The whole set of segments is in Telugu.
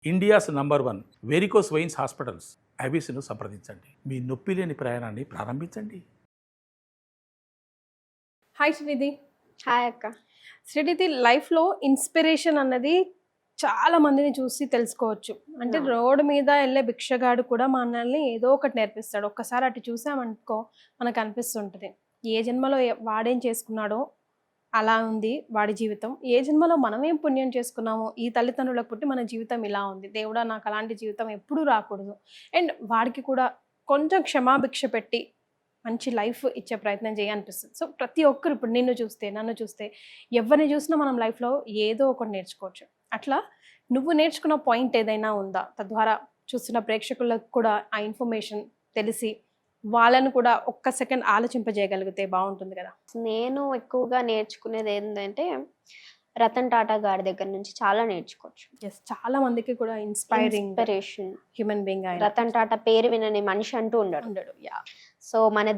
India's number 1 varicose veins hospitals ఐబీసీను సంప్రదించండి. మీ నొప్పి లేని ప్రయాణాన్ని ప్రారంభించండి. హాయ్ శ్రీనిధి. హాయ్ అక్క. శ్రీనిధి, లైఫ్లో ఇన్స్పిరేషన్ అన్నది చాలా మందిని చూసి తెలుసుకోవచ్చు. అంటే రోడ్డు మీద వెళ్ళే భిక్షగాడు కూడా మనల్ని ఏదో ఒకటి నేర్పిస్తాడు. ఒక్కసారి అటు చూసామనుకో మనకు అనిపిస్తుంటుంది, ఏ జన్మలో వాడేం చేసుకున్నాడో అలా ఉంది వాడి జీవితం, ఏ జన్మలో మనమేం పుణ్యం చేసుకున్నామో ఈ తల్లిదండ్రులకు పుట్టి మన జీవితం ఇలా ఉంది, దేవుడా నాకు అలాంటి జీవితం ఎప్పుడూ రాకూడదు. అండ్ వాడికి కూడా కొంచెం క్షమాభిక్ష పెట్టి మంచి లైఫ్ ఇచ్చే ప్రయత్నం చేయాలనిపిస్తుంది. సో ప్రతి ఒక్కరు ఇప్పుడు నిన్ను చూస్తే నన్ను చూస్తే ఎవరిని చూసినా మనం లైఫ్లో ఏదో ఒకటి నేర్చుకోవచ్చు. అట్లా నువ్వు నేర్చుకున్న పాయింట్ ఏదైనా ఉందా, తద్వారా చూస్తున్న ప్రేక్షకులకు కూడా ఆ ఇన్ఫర్మేషన్ తెలిసి వాళ్ళను కూడా ఒక్క సెకండ్ ఆలోచింపజేయగలిగితే బాగుంటుంది కదా? నేను ఎక్కువగా నేర్చుకునేది ఏంటంటే రతన్ టాటా గారి దగ్గర నుంచి చాలా నేర్చుకోవచ్చు. చాలా మందికి కూడా inspiration human being. Ratan Tata పేరు వినని మనిషి అంటూ ఉండడు. సో మన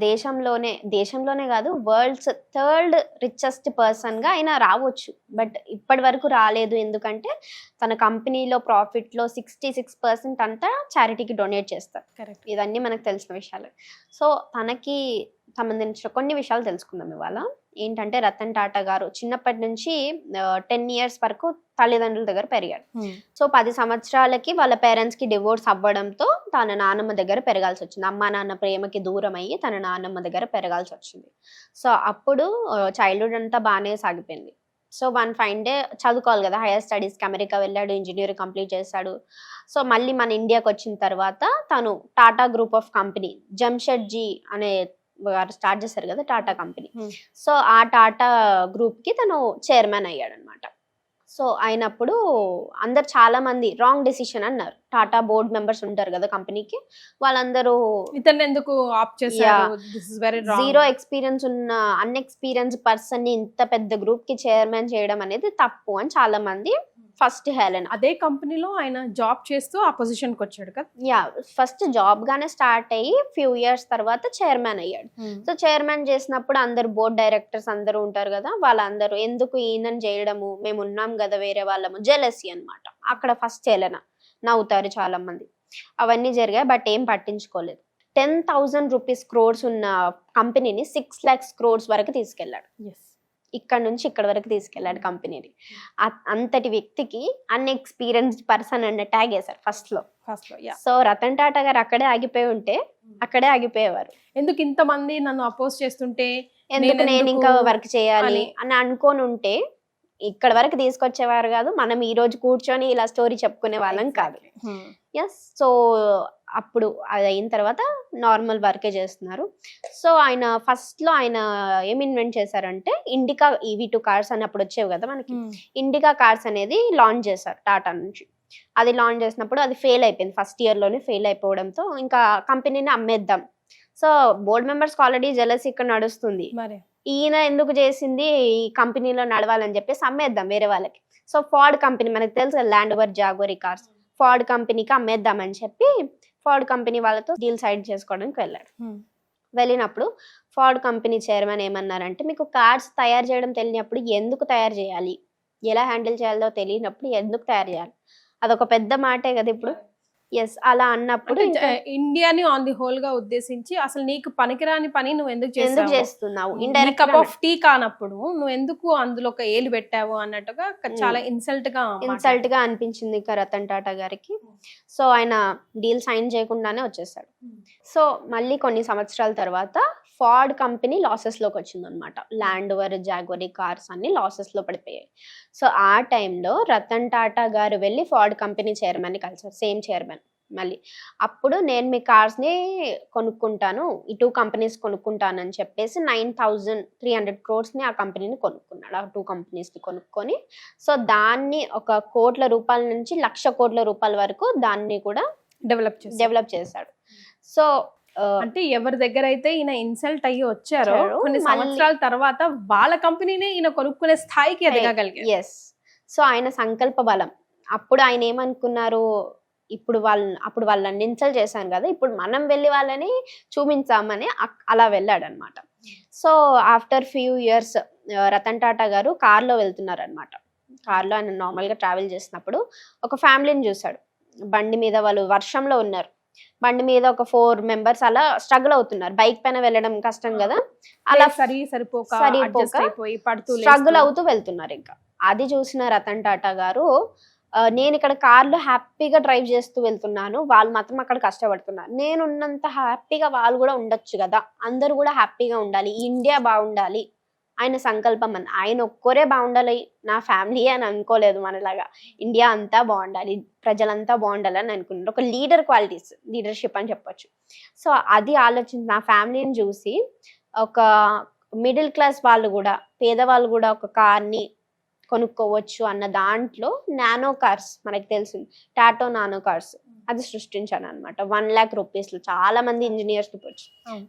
దేశంలోనే కాదు, వరల్డ్స్ 3rd రిచెస్ట్ పర్సన్ గా ఆయన రావచ్చు. బట్ ఇప్పటి వరకు రాలేదు. ఎందుకంటే తన కంపెనీలో ప్రాఫిట్ లో 66% అంతా చారిటీకి డొనేట్ చేస్తారు. ఇవన్నీ మనకు తెలిసిన విషయాలు. సో తనకి సంబంధించిన కొన్ని విషయాలు తెలుసుకుందాం ఇవాళ. ఏంటంటే రతన్ టాటా గారు చిన్నప్పటి నుంచి 10 years వరకు తల్లిదండ్రుల దగ్గర పెరిగాడు. సో 10 సంవత్సరాలకి వాళ్ళ పేరెంట్స్ కి డివోర్స్ అవ్వడంతో తన నాన్నమ్మ దగ్గర పెరగాల్సి వచ్చింది. అమ్మా నాన్న ప్రేమకి దూరం అయ్యి తన నాన్నమ్మ దగ్గర పెరగాల్సి వచ్చింది. సో అప్పుడు చైల్డ్హుడ్ అంతా బాగానే సాగిపోయింది. సో వన్ ఫైన్ డే చదువుకోవాలి కదా, హైయర్ స్టడీస్కి అమెరికా వెళ్ళాడు, ఇంజనీరింగ్ కంప్లీట్ చేశాడు. సో మళ్ళీ మన ఇండియాకి వచ్చిన తర్వాత తను Tata group of company, Jamshedji అనే వారు స్టార్ట్ చేశారు కదా టాటా కంపెనీ. సో ఆ టాటా గ్రూప్ కి తను చైర్మన్ అయ్యాడు అనమాట. సో అయినప్పుడు అందరు చాలా మంది రాంగ్ డెసిషన్ అన్నారు. టాటా బోర్డ్ మెంబర్స్ ఉంటారు కదా కంపెనీకి, వాళ్ళందరూ ఇతను ఎందుకు ఆప్ చేశారు, జీరో ఎక్స్పీరియన్స్ ఉన్న అన్ఎక్స్పీరియన్స్ పర్సన్ ని ఇంత పెద్ద గ్రూప్ కి చైర్మన్ చేయడం అనేది తప్పు అని చాలా మంది. ఫస్ట్ హెలెన్ అదే కంపెనీలో ఆయన జాబ్ చేస్తూ ఆ పొజిషన్ కి వచ్చాడు కదా. ఫస్ట్ జాబ్ గానే స్టార్ట్ అయ్యి ఫ్యూ ఇయర్స్ తర్వాత చైర్మన్ అయ్యాడు. సో చైర్మన్ చేసినప్పుడు అందరు బోర్డ్ డైరెక్టర్స్ అందరూ ఉంటారు కదా, వాళ్ళందరూ ఎందుకు ఈయనని చేయడము, మేము ఉన్నాం కదా వేరే వాళ్ళము, జెలసీ అన్నమాట. అక్కడ ఫస్ట్ హెలెన్ నవ్వుతారు చాలా మంది. అవన్నీ జరిగాయి, బట్ ఏం పట్టించుకోలేదు. 10,000 రూపీస్ క్రోర్స్ ఉన్న కంపెనీని 6 lakhs crores వరకు తీసుకెళ్లాడు. ఇక్కడ నుంచి ఇక్కడ వరకు తీసుకెళ్లాడు కంపెనీని. అంతటి వ్యక్తికి అన్ఎక్స్పీరియన్స్డ్ పర్సన్ అన్న ట్యాగ్ వేశారు ఫస్ట్ లో. సో రతన్ టాటా గారు అక్కడే ఆగిపోయి ఉంటే అక్కడే ఆగిపోయేవారు. ఎందుకు ఇంతమంది నన్ను అపోజ్ చేస్తుంటే ఎందుకు నేను ఇంకా వర్క్ చేయాలి అని అనుకోని ఉంటే ఇక్కడ వరకు తీసుకొచ్చేవారు కాదు, మనం ఈ రోజు కూర్చొని ఇలా స్టోరీ చెప్పుకునే వాళ్ళం కాదు. సో అప్పుడు అది అయిన తర్వాత నార్మల్ వర్కే చేస్తున్నారు. సో ఆయన ఫస్ట్ లో ఆయన ఏం ఇన్వెంట్ చేశారంటే ఇండికా EV2 కార్స్ అని అప్పుడు వచ్చేవి కదా మనకి. ఇండికా కార్స్ అనేది లాంచ్ చేశారు టాటా నుంచి. అది లాంచ్ చేసినప్పుడు అది ఫెయిల్ అయిపోయింది. ఫస్ట్ ఇయర్ లోనే ఫెయిల్ అయిపోవడంతో ఇంకా కంపెనీని అమ్మేద్దాం. So board members already jealousy ఇక్కడ నడుస్తుంది, ఈయన ఎందుకు చేసింది ఈ కంపెనీలో నడవాలని చెప్పేసి అమ్మేద్దాం వేరే వాళ్ళకి. సో ఫోర్డ్ కంపెనీ మనకు తెలుసు కదా, land rover Jaguar cars, Ford కంపెనీకి అమ్మేద్దామని చెప్పి ఫోర్డ్ కంపెనీ వాళ్ళతో డీల్ సైడ్ చేసుకోవడానికి వెళ్ళాడు. వెళ్ళినప్పుడు ఫోర్డ్ కంపెనీ చైర్మన్ ఏమన్నారంటే, మీకు కార్స్ తయారు చేయడం తెలియనప్పుడు ఎందుకు తయారు చేయాలి, ఎలా హ్యాండిల్ చేయాలో తెలియనప్పుడు ఎందుకు తయారు చేయాలి, అదొక పెద్ద మాటే కదా ఇప్పుడు. అలా అన్నప్పుడు ఇండియాని ఆన్ ది హోల్ గా ఉద్దేశించి అసలు నీకు పనికిరాని పని నువ్వు ఎందుకు చేస్తున్నావు, ఇండైరెక్ట్ కప్ ఆఫ్ టీ కానప్పుడు నువ్వు ఎందుకు అందులో ఒక ఏలు పెట్టావు అన్నట్టుగా చాలా ఇన్సల్ట్ గా అనిపించింది రతన్ టాటా గారికి. సో ఆయన డీల్ సైన్ చేయకుండానే వచ్చేసాడు. సో మళ్ళీ కొన్ని సంవత్సరాల తర్వాత ఫోర్డ్ కంపెనీ లాసెస్ లోకి వచ్చింది అనమాట. ల్యాండ్ రోవర్ జాగ్వర్ కార్స్ అన్ని లాసెస్ లో పడిపోయాయి. సో ఆ టైంలో రతన్ టాటా గారు వెళ్ళి ఫోర్డ్ కంపెనీ చైర్మన్ ని కలిసారు, సేమ్ చైర్మన్. మళ్ళీ అప్పుడు నేను మీ కార్స్ ని కొనుక్కుంటాను, ఈ 2 companies కొనుక్కుంటానని చెప్పేసి 9,300 crores ని ఆ కంపెనీని కొనుక్కున్నాడు. ఆ 2 companies ని కొనుక్కొని సో దాన్ని 1 కోట్ల రూపాయల నుంచి 1,00,000 కోట్ల రూపాయల వరకు దాన్ని కూడా డెవలప్ చేశాడు. సో అంటే ఎవరి దగ్గర అయితే ఈయన ఇన్సల్ట్ అయ్యి వచ్చారో కొన్ని సంవత్సరాల తర్వాత వాళ్ళ కంపెనీనే ఈయన కొనుక్కునే స్థాయికి ఎదగగలిగారు. సో ఆయన సంకల్ప బలం. అప్పుడు ఆయన ఏమనుకున్నారు, అప్పుడు వాళ్ళని ఇన్సల్ట్ చేశాను కదా, ఇప్పుడు మనం వెళ్ళి వాళ్ళని చూపించామని అలా వెళ్ళాడు అనమాట. So after few years Ratan Tata గారు కార్లో వెళ్తున్నారు అనమాట. కార్లో ఆయన నార్మల్గా ట్రావెల్ చేసినప్పుడు ఒక ఫ్యామిలీని చూశాడు. బండి మీద వాళ్ళు వర్షంలో ఉన్నారు, బండి మీద ఒక 4 మెంబర్స్ అలా స్ట్రగుల్ అవుతున్నారు, బైక్ పైన వెళ్ళడం కష్టం కదా, అలా సరిపోక సరిపోక అయిపోయి పడుతూ స్ట్రగుల్ అవుతూ వెళ్తున్నారు. ఇంకా అది చూసిన రతన్ టాటా గారు నేను ఇక్కడ కార్లో హ్యాపీగా డ్రైవ్ చేస్తూ వెళ్తున్నాను, వాళ్ళు మాత్రం అక్కడ కష్టపడుతున్నారు, నేను ఉన్నంత హ్యాపీగా వాళ్ళు కూడా ఉండొచ్చు కదా, అందరూ కూడా హ్యాపీగా ఉండాలి, ఇండియా బాగుండాలి ఆయన సంకల్పం అని. ఆయన ఒక్కరే బాగుండాలి నా ఫ్యామిలీ అని అనుకోలేదు, మనలాగా ఇండియా అంతా బాగుండాలి, ప్రజలంతా బాగుండాలి అని అనుకున్నారు. ఒక లీడర్ క్వాలిటీస్, లీడర్షిప్ అని చెప్పొచ్చు. సో అది ఆలోచించి నా ఫ్యామిలీని చూసి ఒక మిడిల్ క్లాస్ వాళ్ళు కూడా, పేదవాళ్ళు కూడా ఒక కార్ని కొనుక్కోవచ్చు అన్న దాంట్లో నానో కార్స్, మనకి తెలుసు టాటో నానో కార్స్, అది సృష్టించాను అనమాట. 1 lakh రూపీస్లో చాలా మంది ఇంజనీర్స్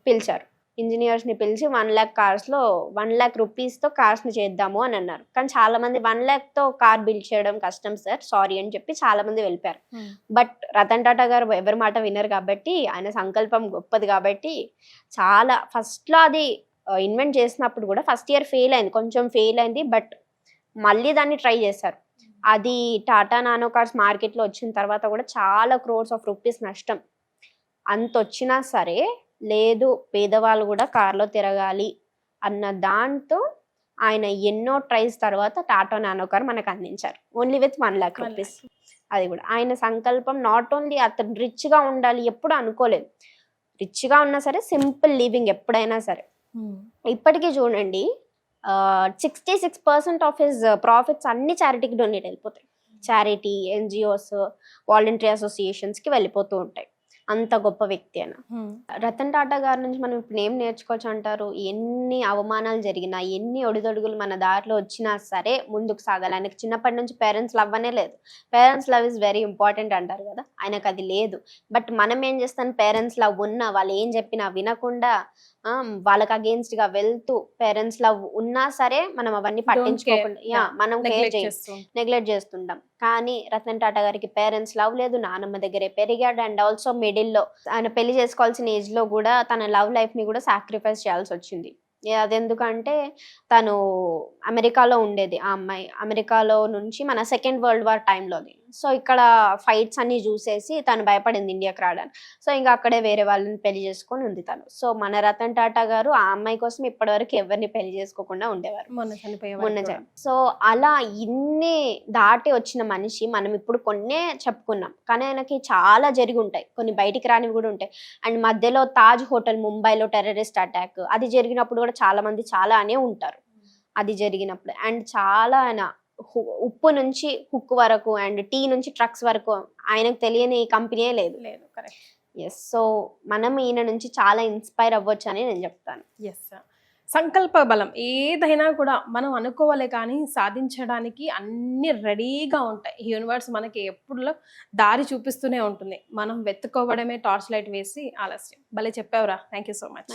పిలిచారు, ఇంజనీర్స్ ని పిలిచి 1 lakh కార్స్ లో 1 lakh రూపీస్తో కార్స్ ని చేద్దాము అని అన్నారు. కానీ చాలా మంది 1 lakh తో కార్ బిల్డ్ చేయడం కష్టం సార్, సారీ అని చెప్పి చాలా మంది వెళ్ళిపోయారు. బట్ రతన్ టాటా గారు ఎవరి మాట వినరు కాబట్టి, ఆయన సంకల్పం గొప్పది కాబట్టి, చాలా ఫస్ట్ లో అది ఇన్వెంట్ చేసినప్పుడు కూడా ఫస్ట్ ఇయర్ ఫెయిల్ అయింది, కొంచెం ఫెయిల్ అయింది, బట్ మళ్ళీ దాన్ని ట్రై చేశారు. అది టాటా నానో కార్స్ మార్కెట్లో వచ్చిన తర్వాత కూడా చాలా క్రోర్స్ ఆఫ్ రూపీస్ నష్టం. అంత వచ్చినా సరే లేదు, పేదవాళ్ళు కూడా కార్లో తిరగాలి అన్న దాంతో ఆయన ఎన్నో ట్రైస్ తర్వాత టాటా నానో కార్ మనకు అందించారు, ఓన్లీ విత్ 1 lakh రూపీస్. అది కూడా ఆయన సంకల్పం. నాట్ ఓన్లీ అతను రిచ్గా ఉండాలి ఎప్పుడు అనుకోలేదు, రిచ్గా ఉన్నా సరే సింపుల్ లివింగ్ ఎప్పుడైనా సరే. ఇప్పటికీ చూడండి 66% ఆఫ్ హిజ్ ప్రాఫిట్స్ అన్ని చారిటీకి డొనేట్ వెళ్ళిపోతాయి, చారిటీ, ఎన్జిఓస్, వాలంటరీ అసోసియేషన్స్కి వెళ్ళిపోతూ ఉంటాయి. అంత గొప్ప వ్యక్తి అయినా. రతన్ టాటా గారి నుంచి మనం ఇప్పుడు ఏం నేర్చుకోవచ్చు అంటారు? ఎన్ని అవమానాలు జరిగినా, ఎన్ని ఒడిదొడుగులు మన దారిలో వచ్చినా సరే ముందుకు సాగాలి. ఆయనకు చిన్నప్పటి నుంచి పేరెంట్స్ లవ్ అనే లేదు. Parents love is very important అంటారు కదా, ఆయనకు అది లేదు. బట్ మనం ఏం చేస్తాం, పేరెంట్స్ లవ్ ఉన్నా, వాళ్ళు ఏం చెప్పినా వినకుండా వాళ్ళకి అగేన్స్ట్ గా వెళ్తూ, పేరెంట్స్ లవ్ ఉన్నా సరే మనం అవన్నీ పట్టించుకోకుండా మనం నెగ్లెక్ట్ చేస్తుంటాం. కానీ రతన్ టాటా గారికి పేరెంట్స్ లవ్ లేదు, నానమ్మ దగ్గరే పెరిగాడు. అండ్ ఆల్సో మిడిల్లో ఆయన పెళ్లి చేసుకోవాల్సిన ఏజ్ లో కూడా తన లవ్ లైఫ్ ని కూడా సాక్రిఫైస్ చేయాల్సి వచ్చింది. అదెందుకంటే తను అమెరికాలో ఉండేది, ఆ అమ్మాయి అమెరికాలో నుంచి మన సెకండ్ వరల్డ్ వార్ టైంలోది. సో ఇక్కడ ఫైట్స్ అన్ని చూసేసి తను భయపడింది ఇండియాకి రావడానికి. సో ఇంకా అక్కడే వేరే వాళ్ళని పెళ్లి చేసుకొని ఉంది తను. సో మన రతన్ టాటా గారు ఆ అమ్మాయి కోసం ఇప్పటివరకు ఎవరిని పెళ్లి చేసుకోకుండా ఉండేవారు, మొన్న. సో అలా ఇన్ని దాటి వచ్చిన మనిషి మనం ఇప్పుడు కొన్నే చెప్పుకున్నాం, కానీ ఆయనకి చాలా జరిగి ఉంటాయి, కొన్ని బయటికి రానివి కూడా ఉంటాయి. అండ్ మధ్యలో తాజ్ హోటల్ ముంబైలో టెర్రరిస్ట్ అటాక్, అది జరిగినప్పుడు కూడా చాలా మంది చాలా అనే ఉంటారు అది జరిగినప్పుడు. అండ్ చాలా ఆయన ఉప్పు నుంచి హుక్ వరకు అండ్ టీ నుంచి ట్రక్స్ వరకు ఆయనకు తెలియని కంపెనీయే లేదు. ఎస్, సో మనం ఈయన నుంచి చాలా ఇన్స్పైర్ అవ్వచ్చు అని నేను చెప్తాను. ఎస్, సంకల్ప బలం ఏదైనా కూడా మనం అనుకోవాలి, కానీ సాధించడానికి అన్ని రెడీగా ఉంటాయి. యూనివర్స్ మనకి ఎప్పుడు దారి చూపిస్తూనే ఉంటుంది, మనం వెతుక్కోవడమే టార్చ్ లైట్ వేసి ఆలస్యం. భలే చెప్పావురా, థ్యాంక్ యూ సో మచ్.